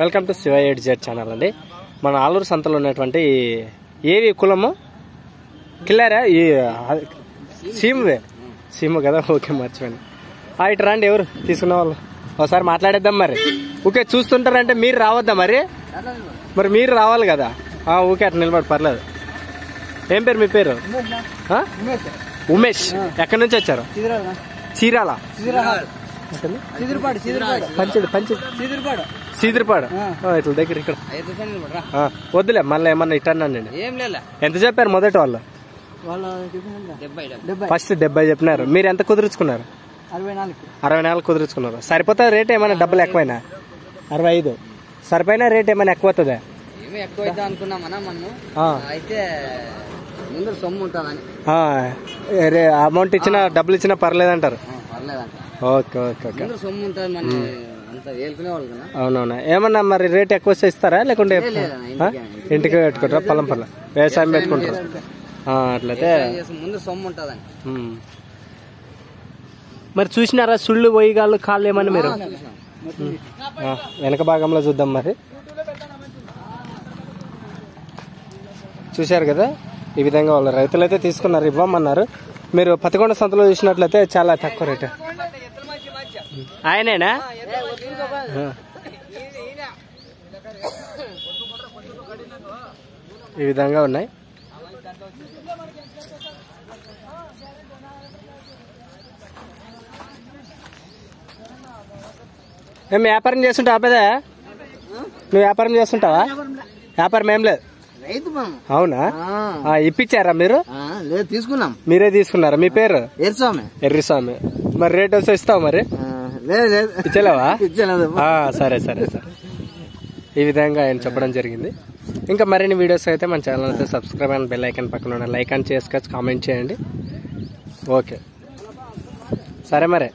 Welcome to Shiva edged channel అండి. మన ఆలూరు సంతలో ఉన్నటువంటి ఏవి కులము కిల్లారా ఈ సీము కదా. ఓకే మర్చిపోయింది. ఇటు రండి, ఎవరు తీసుకున్న వాళ్ళు ఒకసారి మాట్లాడేద్దాం. మరి ఓకే చూస్తుంటారంటే మీరు రావద్దా? మరి మీరు రావాలి కదా. ఓకే అట్లా నిలబడి పర్లేదు. ఏం పేరు మీ పేరు? ఉమేష్. ఎక్కడి నుంచి వచ్చారు? చీరాల సీదిరిపాడు ఇట్లా దగ్గర ఇక్కడ వద్దులే మళ్ళీ ఏమన్నా ఇట్టనండి. ఎంత చెప్పారు మొదటి వాళ్ళు? ఫస్ట్ 70 చెప్పినారు. మీరు ఎంత కుదుర్చుకున్నారు? 64 కుదుర్చుకున్నారు. సరిపోతా రేట్ ఏమైనా డబ్బులు ఎక్కువైనా? 65 సరిపోయినా రేట్ ఏమైనా ఎక్కువ అవుతుందా? అమౌంట్ ఇచ్చినా డబ్బులు ఇచ్చినా పర్లేదంటారు. Okay okay okay. అవునవునా. ఏమన్నా మరి రేట్ ఎక్కువ వస్తే ఇస్తారా లేకుంటే ఇంటికి పెట్టుకుంటారా? పొలం వ్యవసాయం పెట్టుకుంటారా? అట్లయితే మరి చూసినారా సుళ్ళు పొయ్యిగాళ్ళు కాళ్ళు ఏమన్నా మీరు? వెనక భాగంలో చూద్దాం. మరి చూశారు కదా, ఈ విధంగా వాళ్ళు రైతులైతే తీసుకున్నారు, ఇవ్వమన్నారు. మీరు పతికొండ సంతలో చూసినట్లయితే చాలా తక్కువ రేటు. ఆయనేనా? ఈ విధంగా ఉన్నాయి. మేము వ్యాపారం చేస్తుంటా ఆపేదా? నువ్వు వ్యాపారం చేస్తుంటావా? వ్యాపారం ఏం లేదు. అవునా? ఇప్పించారా మీరు? తీసుకున్నాం. మీరే తీసుకున్నారా? మీ పేరు? ఎర్రిస్వామి. మరి రేట్ వస్తే ఇస్తావు? మరి ఇచ్చలేవా? సరే సరే సరే. ఈ విధంగా ఆయన చెప్పడం జరిగింది. ఇంకా మరిన్ని వీడియోస్ అయితే మన ఛానల్ అయితే సబ్స్క్రైబ్ అండ్ బెల్ ఐకాన్ పక్కన ఉన్న లైక్ అని చేసుకోవచ్చు, కామెంట్ చేయండి. ఓకే సరే మరి.